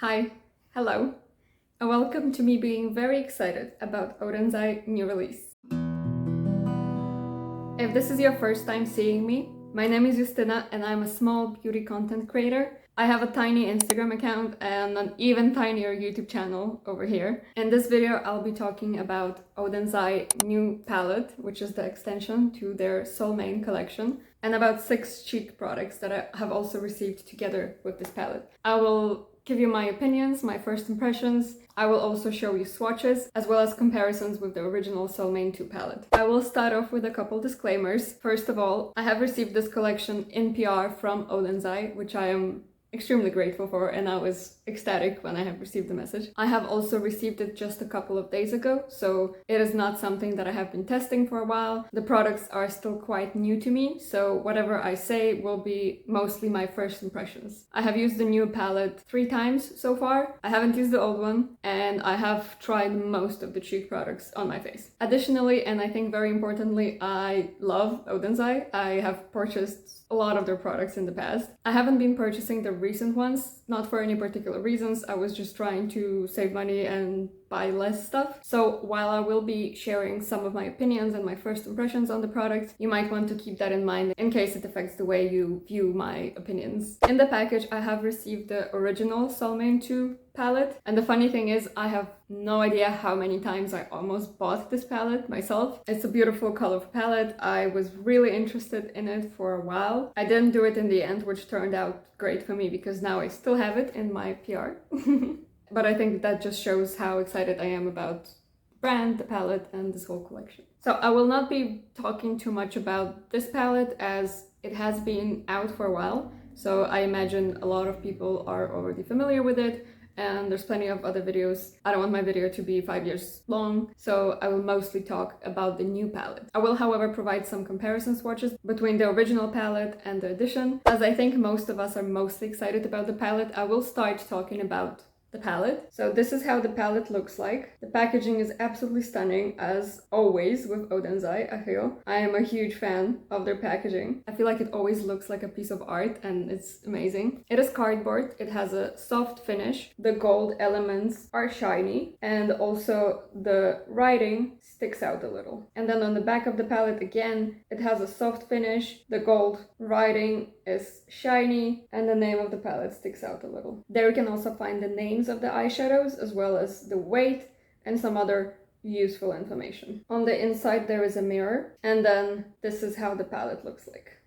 Hi, hello, and welcome to me being very excited about Odenseye new release. If this is your first time seeing me, my name is Justina and I'm a small beauty content creator. I have a tiny Instagram account and an even tinier YouTube channel over here. In this video, I'll be talking about Odenseye new palette, which is the extension to their Solmane collection, and about 6 cheek products that I have also received together with this palette. I will give you my opinions, my first impressions. I will also show you swatches, as well as comparisons with the original Solmane II palette. I will start off with a couple disclaimers. First of all, I have received this collection in PR from Odenseye, which I am extremely grateful for, and I was ecstatic when I have received the message. I have also received it just a couple of days ago, so it is not something that I have been testing for a while. The products are still quite new to me, so whatever I say will be mostly my first impressions. I have used the new palette 3 times so far. I haven't used the old one, and I have tried most of the cheek products on my face. Additionally, and I think very importantly, I love Odenseye. I have purchased a lot of their products in the past. I haven't been purchasing the recent ones, not for any particular reasons. I was just trying to save money and buy less stuff. So while I will be sharing some of my opinions and my first impressions on the products, you might want to keep that in mind in case it affects the way you view my opinions. In the package, I have received the original Solmane II palette, and the funny thing is I have no idea how many times I almost bought this palette myself. It's a beautiful colorful palette. I was really interested in it for a while. I didn't do it in the end, which turned out great for me because now I still have it in my PR. But I think that just shows how excited I am about the brand, the palette, and this whole collection. So I will not be talking too much about this palette as it has been out for a while. So I imagine a lot of people are already familiar with it, and there's plenty of other videos. I don't want my video to be 5 years long, so I will mostly talk about the new palette. I will, however, provide some comparison swatches between the original palette and the edition. As I think most of us are mostly excited about the palette, I will start talking about the palette. So this is how the palette looks like. The packaging is absolutely stunning, as always with Odenseye, I feel. I am a huge fan of their packaging. I feel like it always looks like a piece of art and it's amazing. It is cardboard, it has a soft finish, the gold elements are shiny, and also the writing sticks out a little. And then on the back of the palette again, it has a soft finish, the gold writing is shiny, and the name of the palette sticks out a little. There you can also find the names of the eyeshadows as well as the weight and some other useful information. On the inside there is a mirror, and then this is how the palette looks like.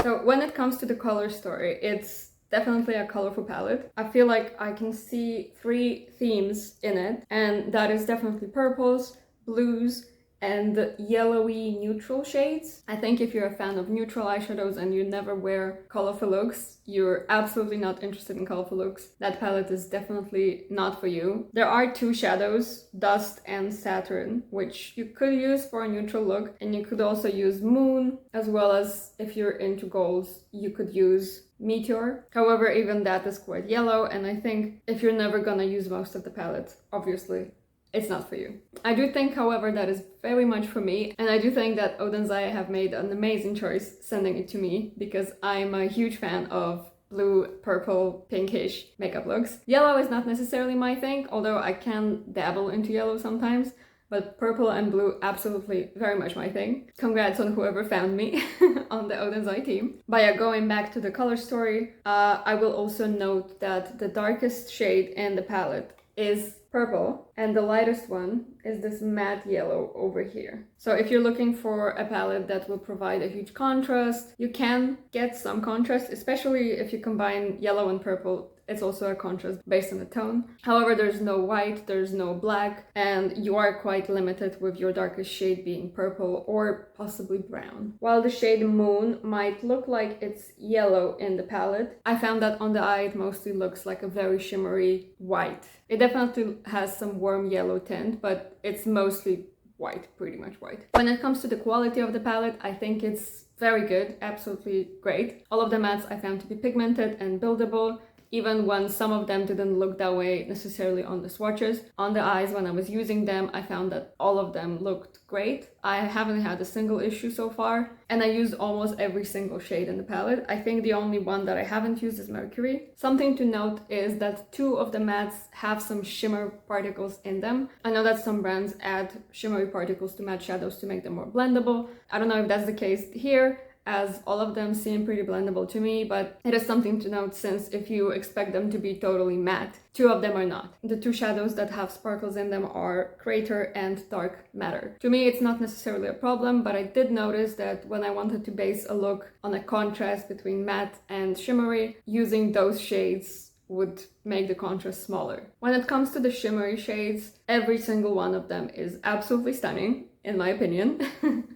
So when it comes to the color story, it's definitely a colorful palette. I feel like I can see 3 themes in it, and that is definitely purples, blues, and yellowy neutral shades. I think if you're a fan of neutral eyeshadows and you never wear colorful looks, you're absolutely not interested in colorful looks. That palette is definitely not for you. There are 2 shadows, Dust and Saturn, which you could use for a neutral look, and you could also use Moon, as well as if you're into golds, you could use Meteor. However, even that is quite yellow, and I think if you're never gonna use most of the palette, obviously it's not for you. I do think, however, that is very much for me, and I do think that Odenseye have made an amazing choice sending it to me because I'm a huge fan of blue, purple, pinkish makeup looks. Yellow is not necessarily my thing, although I can dabble into yellow sometimes, but purple and blue absolutely very much my thing. Congrats on whoever found me on the Odenseye team. But yeah, going back to the color story, I will also note that the darkest shade in the palette is purple, and the lightest one is this matte yellow over here. So if you're looking for a palette that will provide a huge contrast, you can get some contrast, especially if you combine yellow and purple. It's also a contrast based on the tone. However, there's no white, there's no black, and you are quite limited with your darkest shade being purple or possibly brown. While the shade Moon might look like it's yellow in the palette, I found that on the eye it mostly looks like a very shimmery white. It definitely has some warm yellow tint, but it's mostly white, pretty much white. When it comes to the quality of the palette, I think it's very good, absolutely great. All of the mattes I found to be pigmented and buildable. even when some of them didn't look that way necessarily on the swatches. On the eyes, when I was using them, I found that all of them looked great. I haven't had a single issue so far, and I used almost every single shade in the palette. I think the only one that I haven't used is Mercury. Something to note is that 2 of the mattes have some shimmer particles in them. I know that some brands add shimmery particles to matte shadows to make them more blendable. I don't know if that's the case here, as all of them seem pretty blendable to me, but it is something to note since if you expect them to be totally matte, 2 of them are not. The 2 shadows that have sparkles in them are Crater and Dark Matter. To me, it's not necessarily a problem, but I did notice that when I wanted to base a look on a contrast between matte and shimmery, using those shades would make the contrast smaller. When it comes to the shimmery shades, every single one of them is absolutely stunning, in my opinion.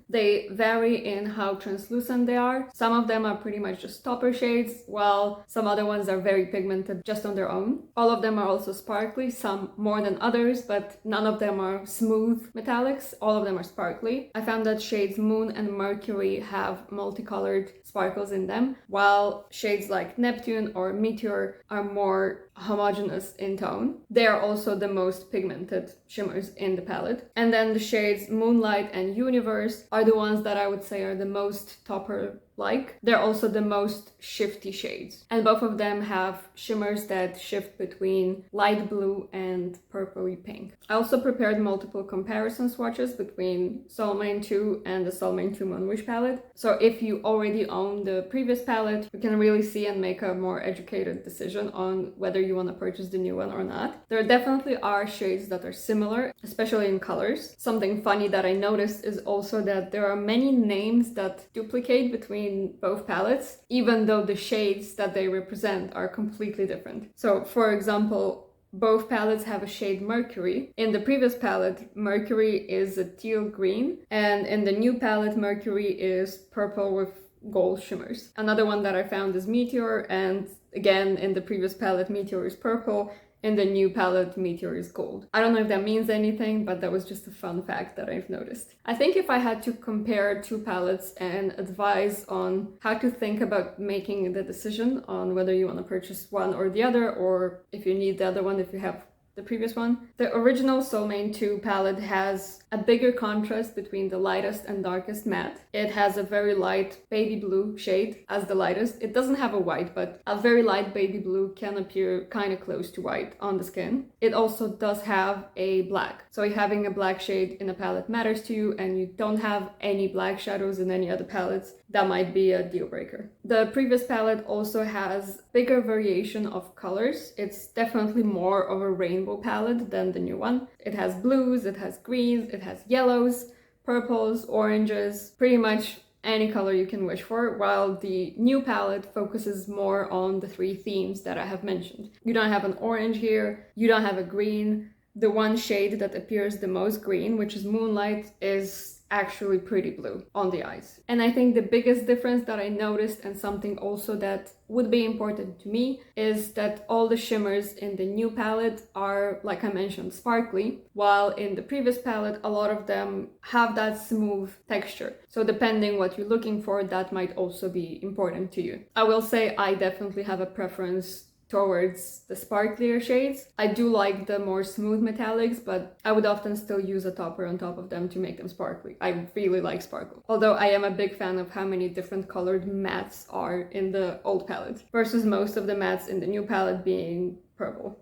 They vary in how translucent they are. Some of them are pretty much just topper shades, while some other ones are very pigmented just on their own. All of them are also sparkly, some more than others, but none of them are smooth metallics. All of them are sparkly. I found that shades Moon and Mercury have multicolored sparkles in them, while shades like Neptune or Meteor are more homogeneous in tone. They are also the most pigmented shimmers in the palette. And then the shades Moonlight and Universe are the ones that I would say are the most topper-like. They're also the most shifty shades. And both of them have shimmers that shift between light blue and purpley pink. I also prepared multiple comparison swatches between Solmane II and the Solmane II Moonwish palette. So if you already own the previous palette, you can really see and make a more educated decision on whether you want to purchase the new one or not. There definitely are shades that are similar, especially in colors. Something funny that I noticed is also that there are many names that duplicate between both palettes, even though the shades that they represent are completely different. So, for example, both palettes have a shade Mercury. In the previous palette, Mercury is a teal green, and in the new palette, Mercury is purple with gold shimmers. Another one that I found is Meteor, and again, in the previous palette, Meteor is purple. In the new palette, Meteor is gold. I don't know if that means anything, but that was just a fun fact that I've noticed. I think if I had to compare 2 palettes and advise on how to think about making the decision on whether you want to purchase one or the other, or if you need the other one if you have the previous one. The original Solmane II palette has a bigger contrast between the lightest and darkest matte. It has a very light baby blue shade as the lightest. It doesn't have a white, but a very light baby blue can appear kind of close to white on the skin. It also does have a black. So having a black shade in a palette matters to you and you don't have any black shadows in any other palettes, that might be a deal breaker. The previous palette also has bigger variation of colors. It's definitely more of a rainbow palette than the new one. It has blues, it has greens, it has yellows, purples, oranges, pretty much any color you can wish for, while the new palette focuses more on the 3 themes that I have mentioned. You don't have an orange here, you don't have a green. The one shade that appears the most green, which is Moonlight, is actually pretty blue on the eyes. And I think the biggest difference that I noticed, and something also that would be important to me, is that all the shimmers in the new palette are, like I mentioned, sparkly, while in the previous palette a lot of them have that smooth texture. So depending what you're looking for, that might also be important to you. I will say I definitely have a preference towards the sparklier shades. I do like the more smooth metallics, but I would often still use a topper on top of them to make them sparkly. I really like sparkle. Although I am a big fan of how many different colored mattes are in the old palette, versus most of the mattes in the new palette being purple.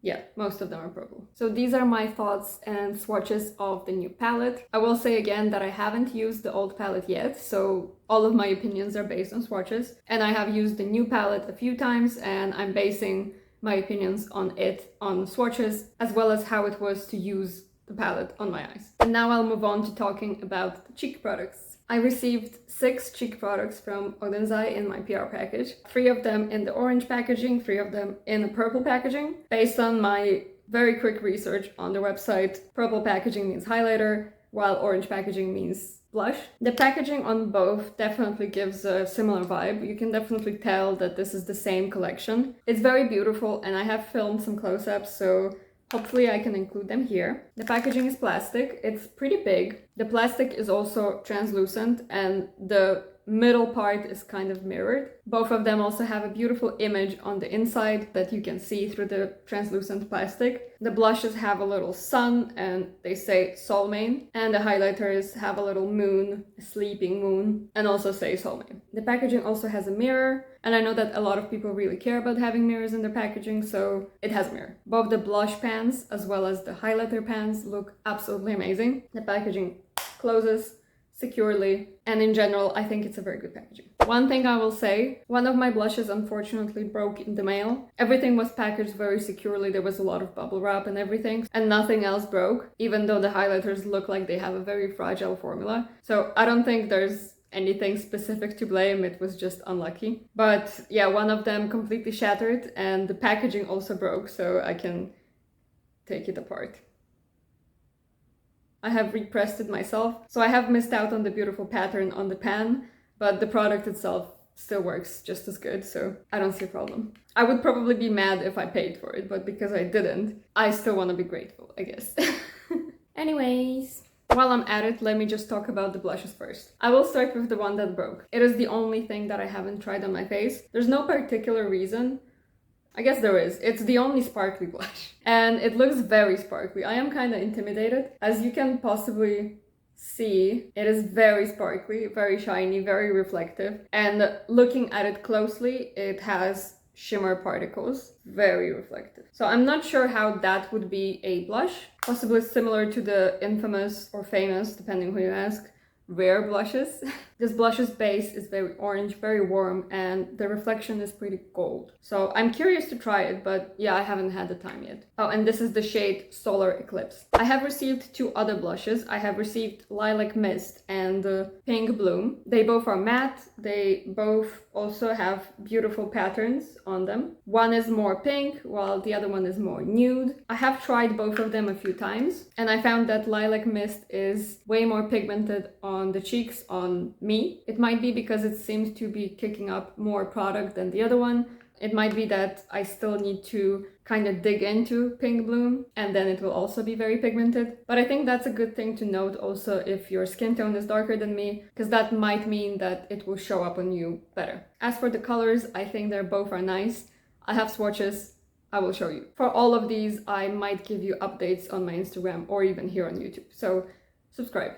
Yeah, most of them are purple. So these are my thoughts and swatches of the new palette. I will say again that I haven't used the old palette yet, so all of my opinions are based on swatches. And I have used the new palette a few times, and I'm basing my opinions on it on swatches, as well as how it was to use the palette on my eyes. And now I'll move on to talking about the cheek products. I received 6 cheek products from Odenseye in my PR package. 3 of them in the orange packaging, 3 of them in the purple packaging. Based on my very quick research on the website, purple packaging means highlighter, while orange packaging means blush. The packaging on both definitely gives a similar vibe. You can definitely tell that this is the same collection. It's very beautiful, and I have filmed some close-ups, so hopefully I can include them here. The packaging is plastic. It's pretty big. The plastic is also translucent, and the middle part is kind of mirrored. Both of them also have a beautiful image on the inside that you can see through the translucent plastic. The blushes have a little sun and they say Solmane, and the highlighters have a little moon, a sleeping moon, and also say Solmane. The packaging also has a mirror, and I know that a lot of people really care about having mirrors in their packaging, so it has a mirror. Both the blush pans as well as the highlighter pans look absolutely amazing. The packaging closes securely, and in general I think it's a very good packaging. One thing I will say, one of my blushes unfortunately broke in the mail. Everything was packaged very securely, there was a lot of bubble wrap and everything, and nothing else broke, even though the highlighters look like they have a very fragile formula. So I don't think there's anything specific to blame, it was just unlucky. But yeah, one of them completely shattered and the packaging also broke, so I can take it apart. I have repressed it myself, so I have missed out on the beautiful pattern on the pan, but the product itself still works just as good, so I don't see a problem. I would probably be mad if I paid for it, but because I didn't, I still want to be grateful, I guess. Anyways, while I'm at it, let me just talk about the blushes first. I will start with the one that broke. It is the only thing that I haven't tried on my face. There's no particular reason. I guess there is. It's the only sparkly blush. And it looks very sparkly. I am kind of intimidated. As you can possibly see, it is very sparkly, very shiny, very reflective. And looking at it closely, it has shimmer particles, very reflective. So I'm not sure how that would be a blush. Possibly similar to the infamous or famous, depending who you ask, rare blushes. This blush's base is very orange, very warm, and the reflection is pretty gold. So I'm curious to try it, but yeah, I haven't had the time yet. Oh, and this is the shade Solar Eclipse. I have received two other blushes. I have received Lilac Mist and Pink Bloom. They both are matte. They both also have beautiful patterns on them. One is more pink, while the other one is more nude. I have tried both of them a few times, and I found that Lilac Mist is way more pigmented on the cheeks on me. It might be because it seems to be kicking up more product than the other one. It might be that I still need to kind of dig into Pink Bloom, and then it will also be very pigmented. But I think that's a good thing to note also if your skin tone is darker than me, because that might mean that it will show up on you better. As for the colors, I think they're both are nice. I have swatches. I will show you. For all of these, I might give you updates on my Instagram or even here on YouTube. So subscribe.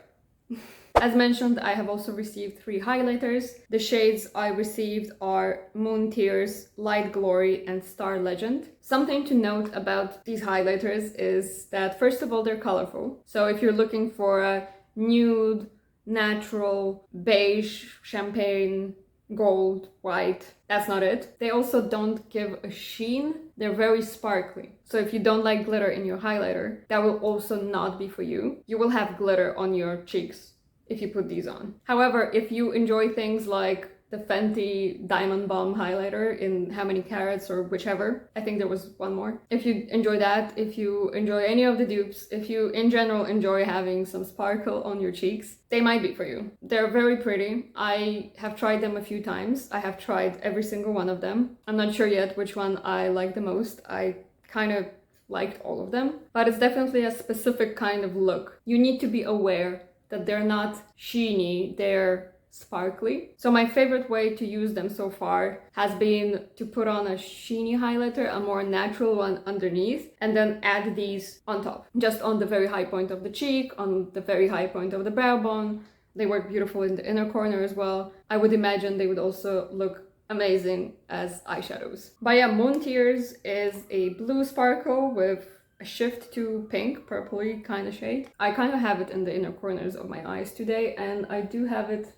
As mentioned, I have also received 3 highlighters. The shades I received are Moon Tears, Light Glory, and Star Legend. Something to note about these highlighters is that, first of all, they're colorful. So if you're looking for a nude, natural, beige, champagne, gold, white, that's not it. They also don't give a sheen. They're very sparkly. So if you don't like glitter in your highlighter, that will also not be for you. You will have glitter on your cheeks if you put these on. However, if you enjoy things like the Fenty Diamond Bomb highlighter in How Many Carats or whichever, I think there was one more. If you enjoy that, if you enjoy any of the dupes, if you in general enjoy having some sparkle on your cheeks, they might be for you. They're very pretty. I have tried them a few times. I have tried every single one of them. I'm not sure yet which one I like the most. I kind of liked all of them, but it's definitely a specific kind of look. You need to be aware that they're not sheeny, they're sparkly. So my favorite way to use them so far has been to put on a sheeny highlighter, a more natural one underneath, and then add these on top, just on the very high point of the cheek, on the very high point of the brow bone. They work beautiful in the inner corner as well. I would imagine they would also look amazing as eyeshadows. But yeah, Moon Tears is a blue sparkle with a shift to pink, purpley kind of shade. I kind of have it in the inner corners of my eyes today, and I do have it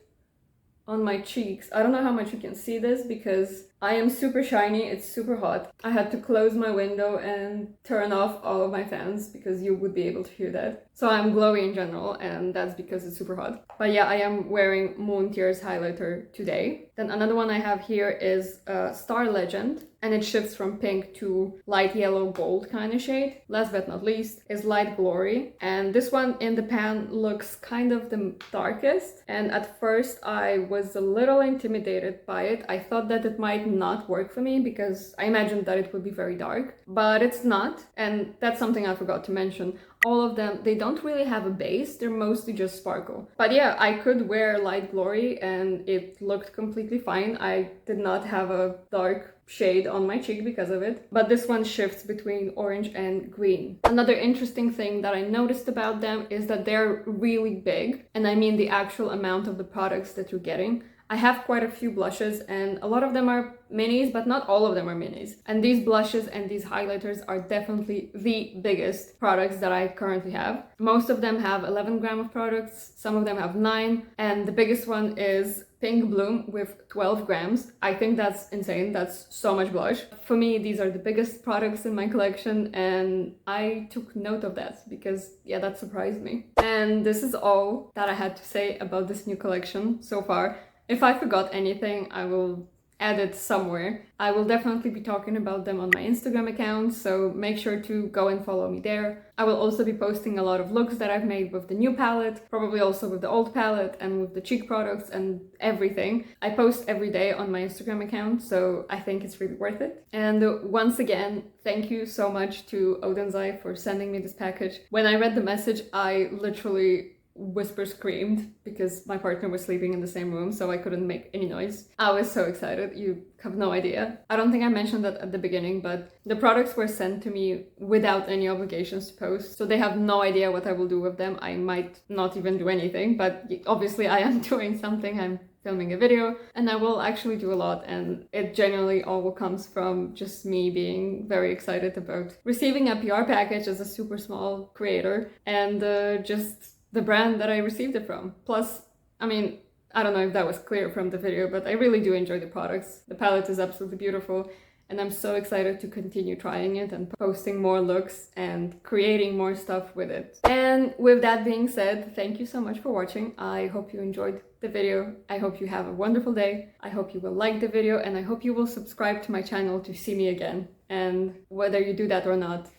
on my cheeks. I don't know how much you can see this because I am super shiny, it's super hot. I had to close my window and turn off all of my fans because you would be able to hear that. So I'm glowy in general, and that's because it's super hot. But yeah, I am wearing Moon Tears highlighter today. Then another one I have here is Star Legend. and it shifts from pink to light yellow gold kind of shade. Last but not least is Light Glory, and this one in the pan looks kind of the darkest, and at first I was a little intimidated by it. I thought that it might not work for me because I imagined that it would be very dark, but it's not, and that's something I forgot to mention. All of them, they don't really have a base, they're mostly just sparkle. But yeah, I could wear Light Glory and it looked completely fine. I did not have a dark shade on my cheek because of it, but this one shifts between orange and green. Another interesting thing that I noticed about them is that they're really big, and I mean the actual amount of the products that you're getting. I have quite a few blushes and a lot of them are minis, but not all of them are minis. And these blushes and these highlighters are definitely the biggest products that I currently have. Most of them have 11 grams of products, some of them have 9, and the biggest one is Pink Bloom with 12 grams. I think that's insane. That's so much blush. For me, these are the biggest products in my collection, and I took note of that because, yeah, that surprised me. And this is all that I had to say about this new collection so far. If I forgot anything, I will add it somewhere. I will definitely be talking about them on my Instagram account, so make sure to go and follow me there. I will also be posting a lot of looks that I've made with the new palette, probably also with the old palette and with the cheek products and everything. I post every day on my Instagram account, so I think it's really worth it. And once again, thank you so much to Odenseye for sending me this package. When I read the message, I literally whisper screamed because my partner was sleeping in the same room, so I couldn't make any noise. I was so excited, you have no idea. I don't think I mentioned that at the beginning, but the products were sent to me without any obligations to post, so they have no idea what I will do with them. I might not even do anything, but obviously I am doing something. I'm filming a video and I will actually do a lot, and it genuinely all comes from just me being very excited about receiving a PR package as a super small creator and just the brand that I received it from. Plus, I mean, I don't know if that was clear from the video, but I really do enjoy the products. The palette is absolutely beautiful and I'm so excited to continue trying it and posting more looks and creating more stuff with it. And with that being said, thank you so much for watching. I hope you enjoyed the video. I hope you have a wonderful day. I hope you will like the video and I hope you will subscribe to my channel to see me again. And whether you do that or not,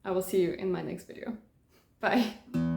I will see you in my next video. Bye.